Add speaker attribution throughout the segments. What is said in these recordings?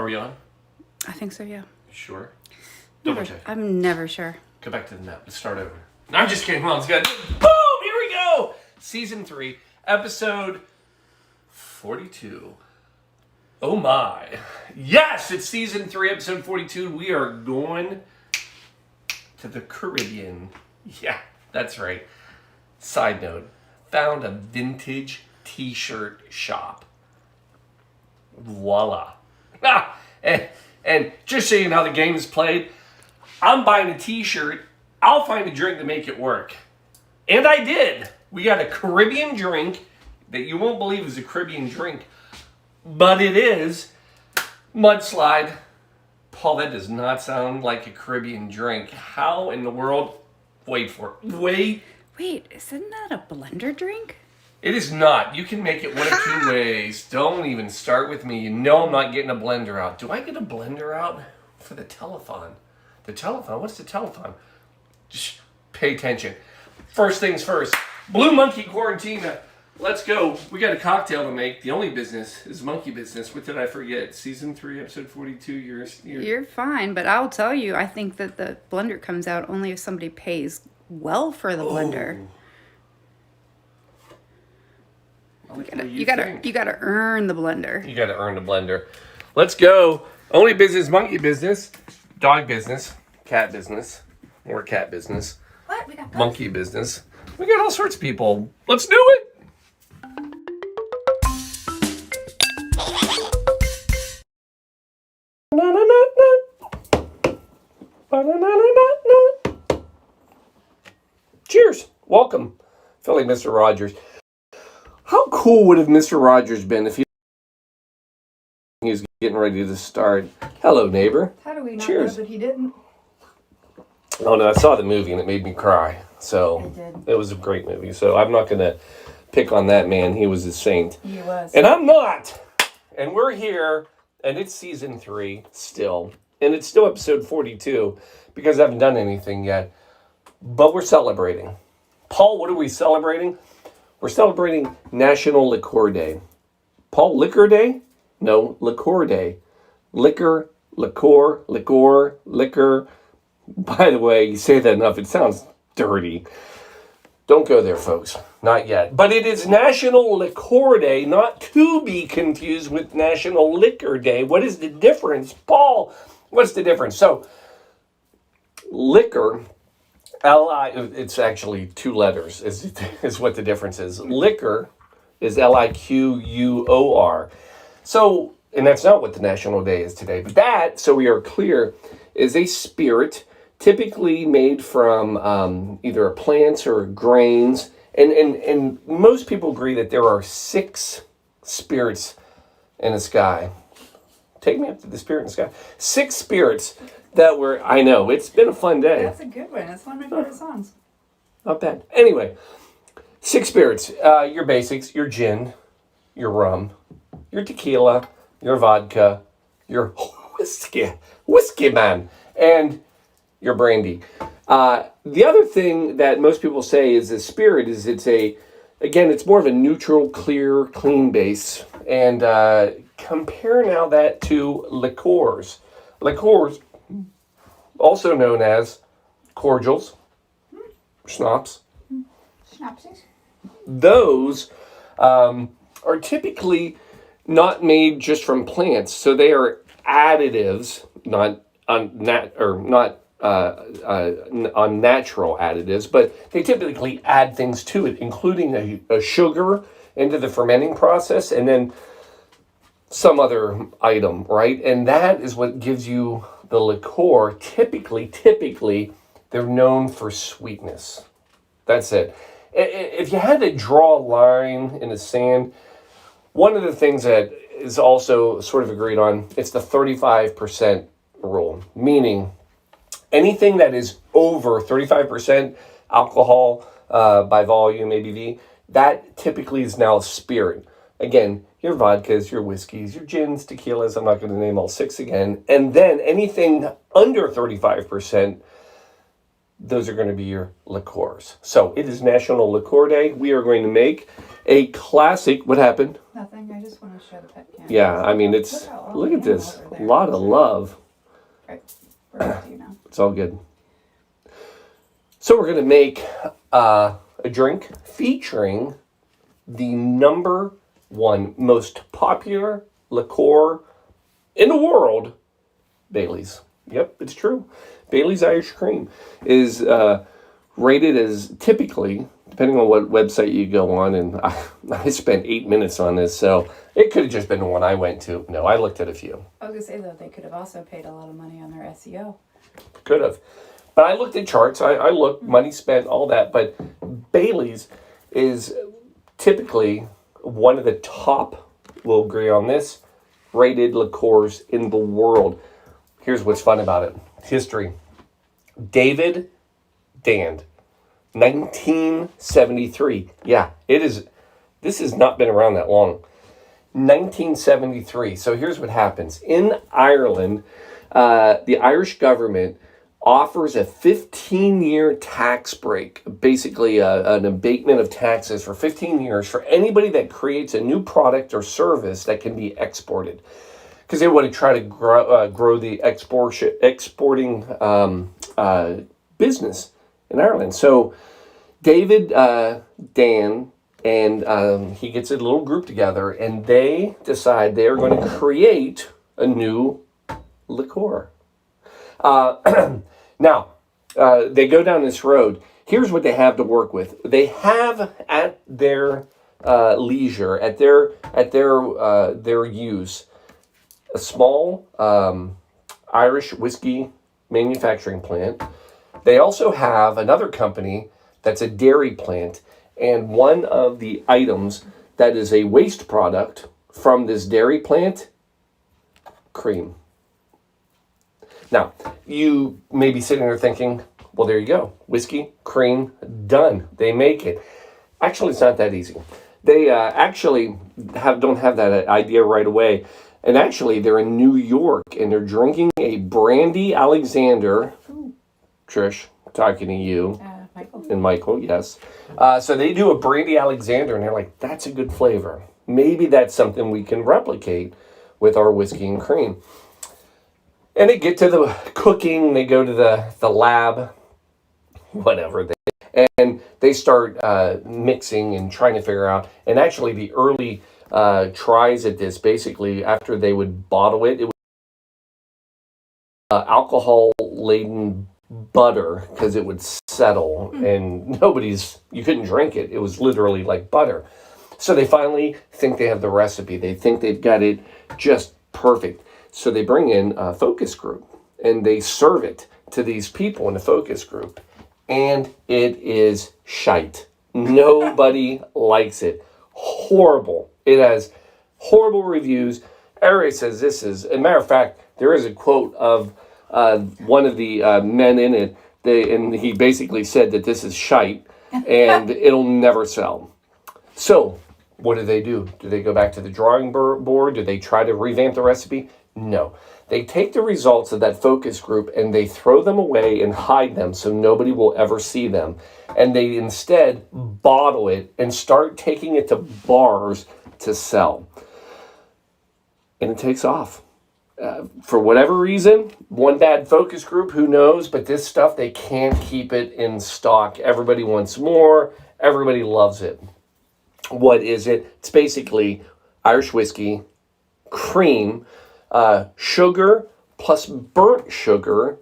Speaker 1: Are we on?
Speaker 2: I think so, yeah.
Speaker 1: Sure. Double check.
Speaker 2: I'm never sure.
Speaker 1: Go back to the map. Let's start over. No, I'm just kidding. Come on, let's go. Boom! Here we go! Season 3, episode 42. Oh my. Yes, it's season 3, episode 42. We are going to the Caribbean. Yeah, that's right. Side note, found a vintage t-shirt shop. Voila. Ah, and just so you know how the game is played, I'm buying a t-shirt. I'll find a drink to make it work. And I did. We got a Caribbean drink that you won't believe is a Caribbean drink, but it is. Mudslide. Paul, that does not sound like a Caribbean drink. How in the world? Wait for it. Wait,
Speaker 2: isn't that a blender drink?
Speaker 1: it is not. You can make it one of two ways. Don't even start with me. You know I'm not getting a blender out. Do I get a blender out for the telethon? The telethon? What's the telethon? Just pay attention. First things first. Blue Monkey Quarantina. Let's go. We got a cocktail to make. The only business is monkey business. What did I forget? Season 3, episode 42.
Speaker 2: You're fine, but I'll tell you, I think that the blender comes out only if somebody pays well for the blender. You gotta earn the blender.
Speaker 1: You gotta earn the blender. Let's go. Only business, monkey business, dog business, cat business, more cat business.
Speaker 2: What? We got
Speaker 1: monkey business. We got all sorts of people. Let's do it. Cheers. Welcome. Feel like Mr. Rogers. How cool would have Mr. Rogers been if he was getting ready to start? Hello, neighbor.
Speaker 2: How do we not
Speaker 1: Cheers.
Speaker 2: know that he didn't?
Speaker 1: Oh, no, I saw the movie and it made me cry. So it was a great movie. So I'm not going to pick on that man. He was a saint.
Speaker 2: He was.
Speaker 1: And I'm not. And we're here, and it's season 3 still. And it's still episode 42 because I haven't done anything yet. But we're celebrating. Paul, what are we celebrating? We're celebrating National Liqueur Day. Paul, Liquor Day? No, Liqueur Day. Liquor. By the way, you say that enough, it sounds dirty. Don't go there, folks. Not yet. But it is National Liqueur Day, not to be confused with National Liquor Day. What is the difference? Paul, what's the difference? So, liquor... it's actually 2 letters is what the difference is. Liquor is Liquor. So, and that's not what the National Day is today. But that, so we are clear, is a spirit typically made from either plants or grains. And most people agree that there are 6 spirits in the sky. Take me up to the spirit in the sky. 6 spirits that were, I know, it's been a fun day.
Speaker 2: That's a good one. That's one of my favorite songs.
Speaker 1: Not bad. Anyway, 6 spirits. Your basics, your gin, your rum, your tequila, your vodka, your whiskey man, and your brandy. The other thing that most people say is a spirit is it's more of a neutral, clear, clean base. And compare now that to liqueurs. Liqueurs, also known as cordials, schnapps.
Speaker 2: Schnapsies.
Speaker 1: Those are typically not made just from plants, so they are additives, not unnatural additives, but they typically add things to it, including a sugar into the fermenting process, and then some other item, right? And that is what gives you the liqueur. Typically, they're known for sweetness. That's it. If you had to draw a line in the sand, one of the things that is also sort of agreed on, it's the 35% rule, meaning anything that is over 35% alcohol by volume, ABV, that typically is now a spirit. Again, your vodkas, your whiskeys, your gins, tequilas, I'm not going to name all 6 again. And then anything under 35%, those are going to be your liqueurs. So it is National Liqueur Day. We are going to make a classic. What happened?
Speaker 2: Nothing. I just want to show the pet can.
Speaker 1: Yeah, I mean, it's...
Speaker 2: Look how
Speaker 1: Look at this. A lot of love.
Speaker 2: Right. We're back to you now.
Speaker 1: It's all good. So we're going to make a drink featuring the number one most popular liqueur in the world, Bailey's. Yep, it's true. Bailey's Irish Cream is rated as typically, depending on what website you go on, and I spent 8 minutes on this, so it could have just been the one I went to. No, I looked at a few.
Speaker 2: I was going to say, though, they could have also paid a lot of money on their SEO.
Speaker 1: Could have. But I looked at charts. I looked, money spent, all that. But Bailey's is typically one of the top, we'll agree on this, rated liqueurs in the world. Here's what's fun about it. History. David Dand, 1973. Yeah, it is. This has not been around that long. 1973. So here's what happens. In Ireland, the Irish government offers a 15-year tax break, basically an abatement of taxes for 15 years for anybody that creates a new product or service that can be exported. Because they want to try to grow the exporting business in Ireland. So David Dan and he gets a little group together, and they decide they're going to create a new liqueur. Now, they go down this road. Here's what they have to work with. They have at their leisure, at their use, a small Irish whiskey manufacturing plant. They also have another company that's a dairy plant, and one of the items that is a waste product from this dairy plant, cream. Now, you may be sitting there thinking, well, there you go. Whiskey, cream, done. They make it. Actually, it's not that easy. They actually don't have that idea right away. And actually, they're in New York, and they're drinking a Brandy Alexander. Trish, talking to you.
Speaker 2: Michael.
Speaker 1: And Michael, yes. So they do a Brandy Alexander, and they're like, that's a good flavor. Maybe that's something we can replicate with our whiskey and cream. And they get to the cooking, they go to the lab, whatever, and they start mixing and trying to figure out. And actually, the early tries at this, basically, after they would bottle it, it was alcohol-laden butter, because it would settle, and you couldn't drink it. It was literally like butter. So they finally think they have the recipe. They think they've got it just perfect. So they bring in a focus group, and they serve it to these people in the focus group, and it is shite. Nobody likes it. Horrible. It has horrible reviews. Everybody says this is, as a matter of fact, there is a quote of one of the men in it, and he basically said that this is shite, and it'll never sell. So what do? Do they go back to the drawing board? Do they try to revamp the recipe? No. They take the results of that focus group and they throw them away and hide them so nobody will ever see them. And they instead bottle it and start taking it to bars to sell. And it takes off. For whatever reason, one bad focus group, who knows? But this stuff, they can't keep it in stock. Everybody wants more. Everybody loves it. What is it? It's basically Irish whiskey, cream, sugar plus burnt sugar,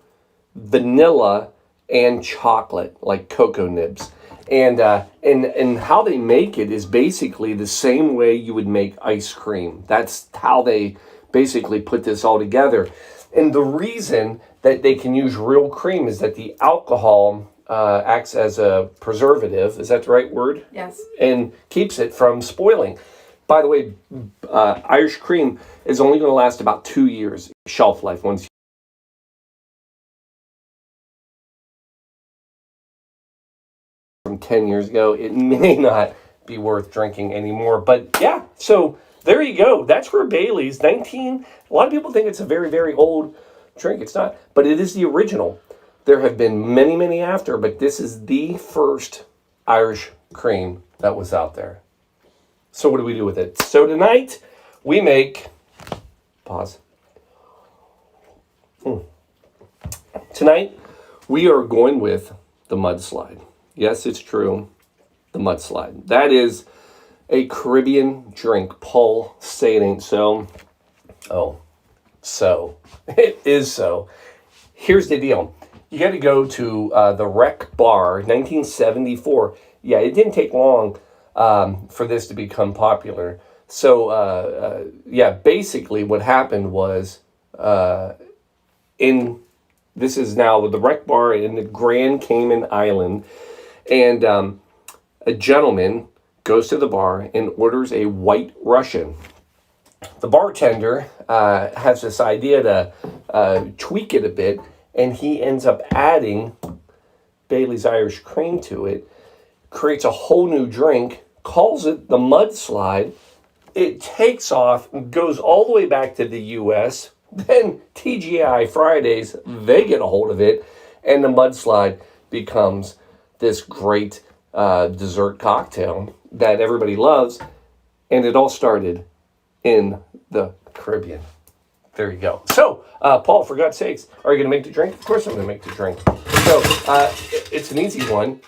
Speaker 1: vanilla, and chocolate, like cocoa nibs. And how they make it is basically the same way you would make ice cream. That's how they basically put this all together. And the reason that they can use real cream is that the alcohol acts as a preservative. Is that the right word?
Speaker 2: Yes. And
Speaker 1: keeps it from spoiling. By the way, Irish cream is only going to last about 2 years shelf life. Once from 10 years ago, it may not be worth drinking anymore. But yeah, so there you go. That's where Bailey's 19. A lot of people think it's a very, very old drink. It's not, but it is the original. There have been many, many after, but this is the first Irish cream that was out there. So what do we do with it? So tonight we make Pause. Tonight, we are going with the Mudslide. Yes, it's true. The Mudslide. That is a Caribbean drink. Paul, say it ain't so. Oh, so. It is so. Here's the deal. You got to go to the Rec Bar, 1974. Yeah, it didn't take long for this to become popular. So, yeah, basically what happened was this is now the Rec Bar in the Grand Cayman Island, and a gentleman goes to the bar and orders a White Russian. The bartender has this idea to tweak it a bit, and he ends up adding Bailey's Irish Cream to it, creates a whole new drink, calls it the Mudslide. It takes off, goes all the way back to the U.S., then TGI Fridays, they get a hold of it, and the Mudslide becomes this great dessert cocktail that everybody loves, and it all started in the Caribbean. There you go. So, Paul, for God's sakes, are you going to make the drink? Of course I'm going to make the drink. So, it's an easy one.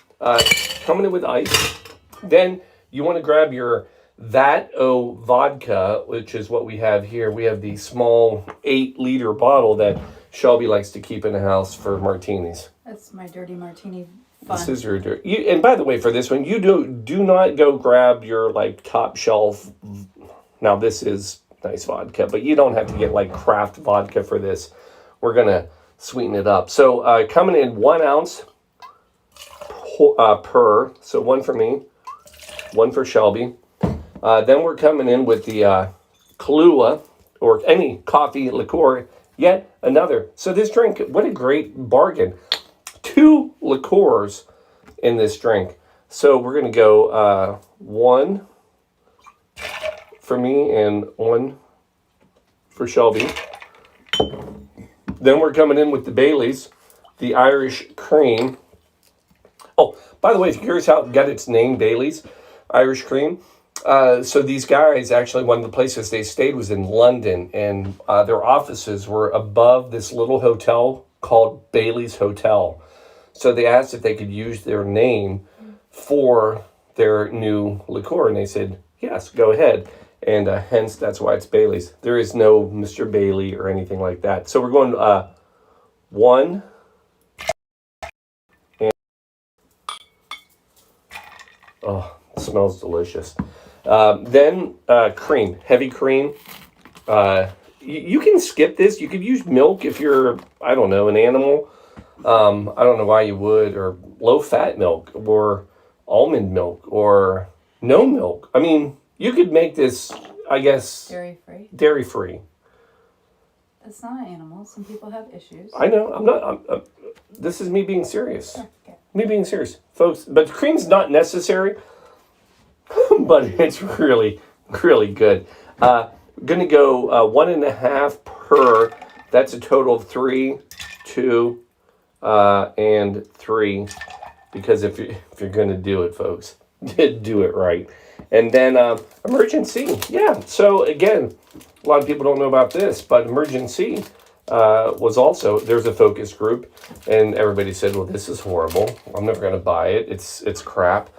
Speaker 1: Coming in with ice. Then you want to grab your that-o vodka, which is what we have here. We have the small 8-liter bottle that Shelby likes to keep in the house for martinis.
Speaker 2: That's my dirty martini fun.
Speaker 1: This is your dirty. And by the way, for this one, you do not go grab your like top shelf. Now this is nice vodka, but you don't have to get like craft vodka for this. We're gonna sweeten it up. So coming in 1 ounce per. So 1 for me, 1 for Shelby. Then we're coming in with the Kahlua, or any coffee liqueur, yet another. So this drink, what a great bargain. 2 liqueurs in this drink. So we're going to go 1 for me and 1 for Shelby. Then we're coming in with the Bailey's, the Irish Cream. Oh, by the way, if you're curious how it got its name, Bailey's Irish Cream, so these guys, actually, one of the places they stayed was in London, and their offices were above this little hotel called Bailey's Hotel. So they asked if they could use their name for their new liqueur, and they said, yes, go ahead. And hence, that's why it's Bailey's. There is no Mr. Bailey or anything like that. So we're going 1. And, oh, it smells delicious. Then cream, heavy cream. You can skip this. You could use milk if you're, I don't know, an animal. I don't know why you would, or low-fat milk, or almond milk, or no milk. I mean, you could make this, I guess,
Speaker 2: Dairy-free.
Speaker 1: Dairy-free.
Speaker 2: It's not an animal. Some people have issues.
Speaker 1: I know. I'm this is me being serious.
Speaker 2: Okay.
Speaker 1: Me being serious, folks. But cream's not necessary. But it's really, really good. Gonna go 1.5 per. That's a total of 3, 2, and 3. Because if you're gonna do it, folks, do it right. And then emergency. Yeah. So again, a lot of people don't know about this, but emergency was also, there's a focus group, and everybody said, well, this is horrible. I'm never gonna buy it. It's crap.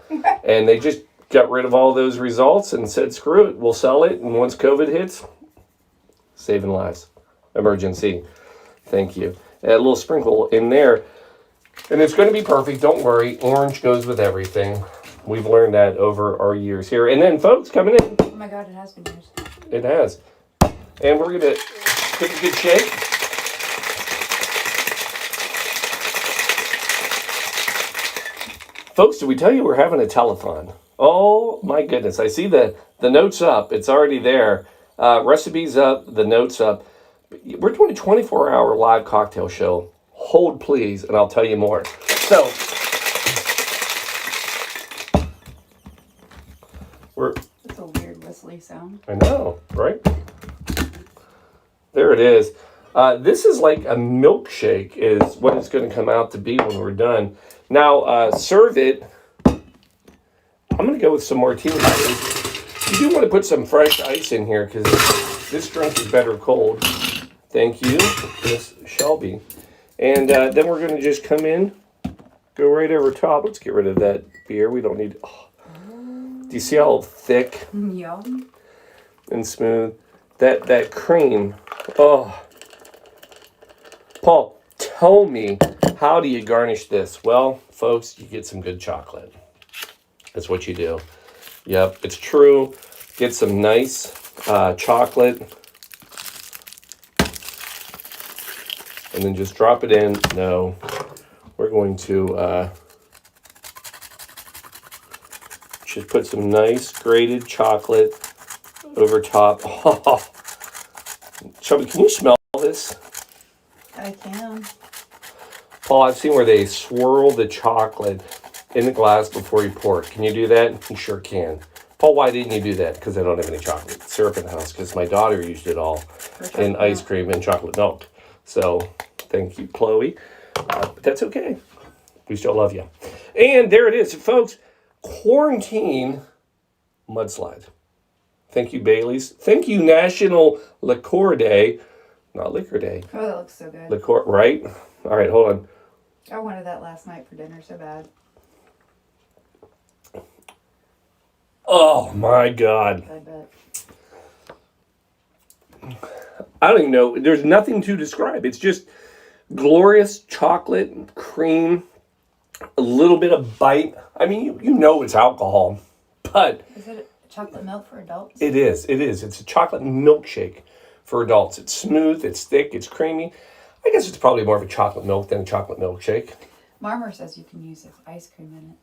Speaker 1: And they just got rid of all those results and said, screw it, we'll sell it. And once COVID hits, saving lives. Emergency. Thank you. Add a little sprinkle in there. And it's going to be perfect. Don't worry. Orange goes with everything. We've learned that over our years here. And then, folks, coming in.
Speaker 2: Oh my God, it has been years.
Speaker 1: It has. And we're going to take a good shake. Folks, did we tell you we're having a telethon? Oh my goodness, I see the notes up. It's already there. Recipes up, the notes up. We're doing a 24-hour live cocktail show. Hold please, and I'll tell you more. So,
Speaker 2: It's a weird whistly sound.
Speaker 1: I know, right? There it is. This is like a milkshake is what it's going to come out to be when we're done. Now, serve it. I'm going to go with some martini. You do want to put some fresh ice in here because this drink is better cold. Thank you, Miss Shelby. And then we're going to just come in, go right over top. Let's get rid of that beer. We don't need... Oh. Do you see how thick
Speaker 2: Yum.
Speaker 1: and smooth? That cream. Oh. Paul, tell me, how do you garnish this? Well, folks, you get some good chocolate. That's what you do. Yep, it's true. Get some nice chocolate. And then just drop it in. No, we're going to just put some nice grated chocolate over top. Oh. Shelby, can you smell this?
Speaker 2: I can.
Speaker 1: Paul, I've seen where they swirl the chocolate in the glass before you pour it. Can you do that? You sure can. Paul, why didn't you do that? Because I don't have any chocolate syrup in the house, because my daughter used it all in ice cream and chocolate milk. So, thank you, Chloe. But that's okay. We still love you. And there it is, folks. Quarantine Mudslide. Thank you, Bailey's. Thank you, National Liqueur Day. Not Liquor Day.
Speaker 2: Oh, that looks so good.
Speaker 1: Liqueur, right? All right, hold on.
Speaker 2: I wanted that last night for dinner so bad.
Speaker 1: Oh, my God.
Speaker 2: I bet.
Speaker 1: I don't even know. There's nothing to describe. It's just glorious chocolate, cream, a little bit of bite. I mean, you know it's alcohol, but...
Speaker 2: Is it chocolate milk for adults?
Speaker 1: It is. It's a chocolate milkshake for adults. It's smooth, it's thick, it's creamy. I guess it's probably more of a chocolate milk than a chocolate milkshake.
Speaker 2: Marmer says you can use ice cream in it.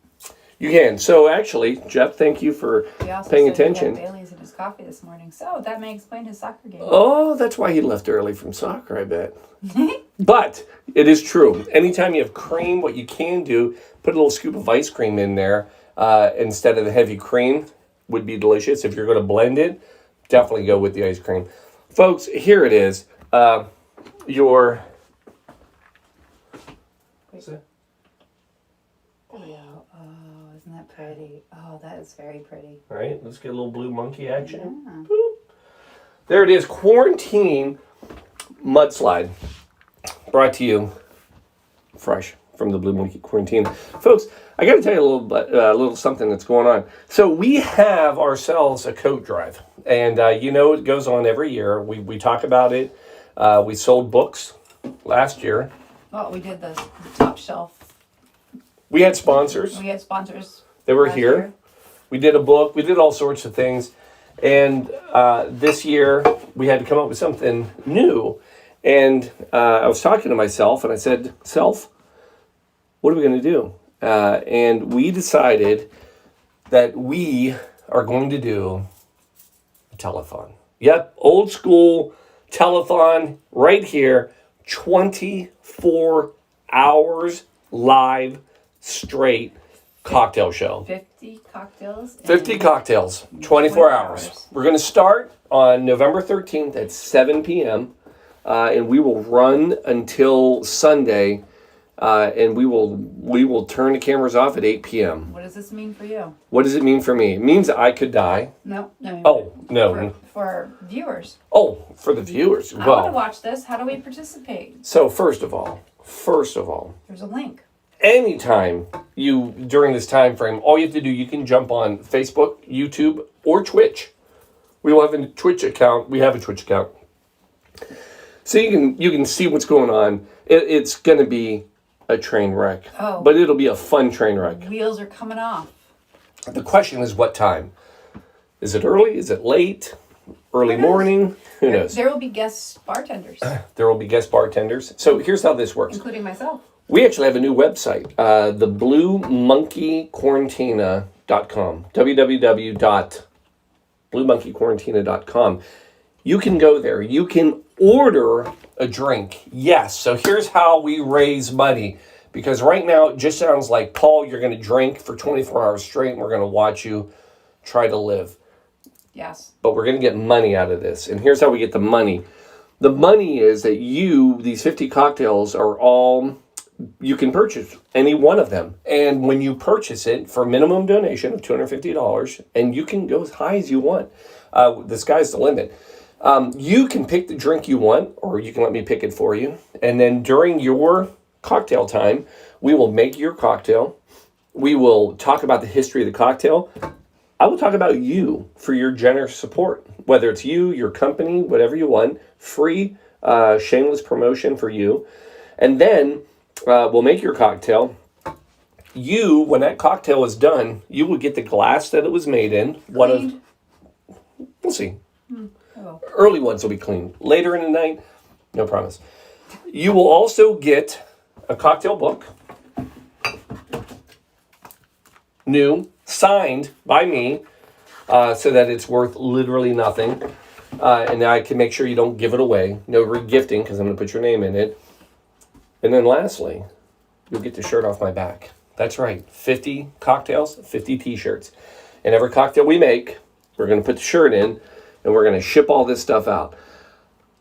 Speaker 1: You can. So actually, Jeff, thank you for paying attention.
Speaker 2: He had Bailey's in his coffee this morning, so that may explain his soccer game.
Speaker 1: Oh, that's why he left early from soccer, I bet. But it is true. Anytime you have cream, what you can do, put a little scoop of ice cream in there instead of the heavy cream. Would be delicious. If you're going to blend it, definitely go with the ice cream. Folks, here it is. Your... What's that?
Speaker 2: Oh, isn't that pretty? Oh, that is very pretty.
Speaker 1: All right, let's get a little blue monkey action.
Speaker 2: Yeah.
Speaker 1: Boop. There it is. Quarantine Mudslide. Brought to you fresh from the Blue Monkey Quarantine. Folks, I got to tell you a little something that's going on. So we have ourselves a coat drive. And it goes on every year. We talk about it. We sold books last year.
Speaker 2: Well, we did the top shelf.
Speaker 1: We had sponsors.
Speaker 2: We had sponsors.
Speaker 1: They were here.
Speaker 2: Year.
Speaker 1: We did a book. We did all sorts of things. And this year, we had to come up with something new. And I was talking to myself, and I said, Self, what are we going to do? And we decided that we are going to do a telethon. Yep, old school telethon right here, 24 hours live straight cocktail show.
Speaker 2: 50 cocktails.
Speaker 1: 50 cocktails, 24 hours. We're going to start on November 13th at 7 p.m. And we will run until Sunday. And we will turn the cameras off at 8 p.m.
Speaker 2: What does this mean for you?
Speaker 1: What does it mean for me? It means I could die.
Speaker 2: No.
Speaker 1: Oh, no.
Speaker 2: For viewers.
Speaker 1: Oh, for the viewers.
Speaker 2: I want to watch this. How do we participate?
Speaker 1: So first of all,
Speaker 2: there's a link.
Speaker 1: Anytime during this time frame, all you have to do, you can jump on Facebook, YouTube, or Twitch. We will have a Twitch account. We have a Twitch account. So you can see what's going on. It's going to be a train wreck.
Speaker 2: Oh.
Speaker 1: But it'll be a fun train wreck.
Speaker 2: Wheels are coming off.
Speaker 1: The question is what time? Is it early? Is it late? Early morning? Who knows?
Speaker 2: There will be guest bartenders.
Speaker 1: There will be guest bartenders. So here's how this works.
Speaker 2: Including myself.
Speaker 1: We actually have a new website, the BlueMonkeyQuarantina.com, www.bluemonkeyquarantina.com. You can go there. You can order a drink. Yes. So here's how we raise money. Because right now it just sounds like, Paul, you're going to drink for 24 hours straight and we're going to watch you try to live.
Speaker 2: Yes.
Speaker 1: But we're going to get money out of this. And here's how we get the money. The money is that these 50 cocktails are all you can purchase any one of them. And when you purchase it for a minimum donation of $250, and you can go as high as you want, the sky's the limit. You can pick the drink you want, or you can let me pick it for you. And then during your cocktail time, we will make your cocktail. We will talk about the history of the cocktail. I will talk about you for your generous support, whether it's you, your company, whatever you want. Free, shameless promotion for you. And then we'll make your cocktail. You, when that cocktail is done, you will get the glass that it was made in.
Speaker 2: Cleaned?
Speaker 1: We'll see.
Speaker 2: Oh.
Speaker 1: Early ones will be clean. Later in the night, no promise. You will also get a cocktail book, new, signed by me, so that it's worth literally nothing. And I can make sure you don't give it away. No re-gifting, because I'm going to put your name in it. And then lastly, you'll get the shirt off my back. That's right, 50 cocktails, 50 t-shirts. And every cocktail we make, we're going to put the shirt in, and we're going to ship all this stuff out.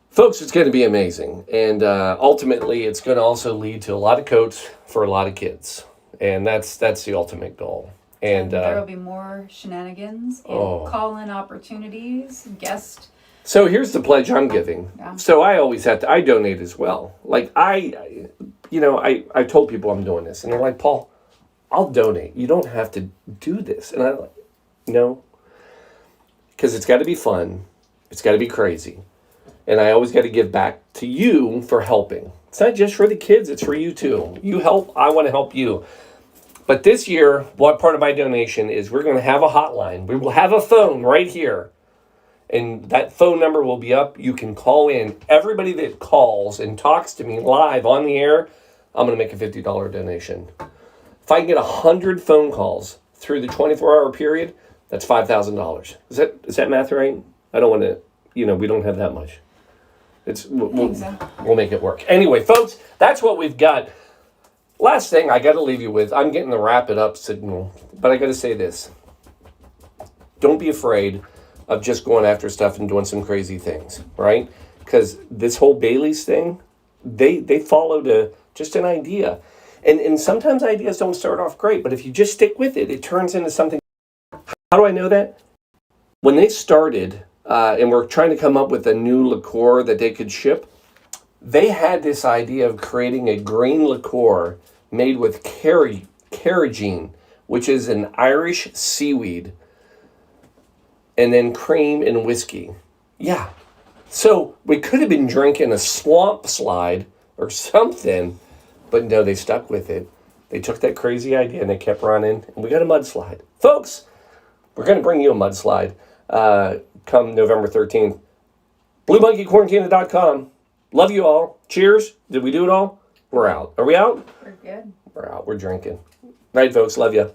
Speaker 1: Folks, it's going to be amazing. And ultimately, it's going to also lead to a lot of coats for a lot of kids. And that's the ultimate goal. And
Speaker 2: there will be more shenanigans and call-in opportunities, guest.
Speaker 1: So here's the pledge I'm giving.
Speaker 2: Yeah.
Speaker 1: So I always I donate as well. Like I told people I'm doing this, and they're like, Paul, I'll donate. You don't have to do this. And I'm like, no. Because it's got to be fun. It's got to be crazy. And I always got to give back to you for helping. It's not just for the kids. It's for you too. You help. I want to help you. But this year, what part of my donation is we're going to have a hotline. We will have a phone right here. And that phone number will be up. You can call in. Everybody that calls and talks to me live on the air, I'm going to make a $50 donation. If I can get 100 phone calls through the 24-hour period, that's $5,000. Is that math right? I don't want to, we don't have that much. We'll make it work. Anyway, folks, that's what we've got. Last thing I got to leave you with, I'm getting the wrap it up signal, but I got to say this. Don't be afraid of just going after stuff and doing some crazy things, right? Because this whole Bailey's thing, they followed just an idea. And sometimes ideas don't start off great, but if you just stick with it, it turns into something. How do I know that? When they started and were trying to come up with a new liqueur that they could ship, they had this idea of creating a green liqueur made with carrageen, which is an Irish seaweed, and then cream and whiskey. Yeah. So we could have been drinking a swamp slide or something, but no, they stuck with it. They took that crazy idea and they kept running, and we got a mudslide. Folks, we're going to bring you a mudslide come November 13th. BlueMonkeyQuarantina.com. Love you all. Cheers. Did we do it all? We're out. Are we out?
Speaker 2: We're good.
Speaker 1: We're out. We're drinking. Night, folks. Love you.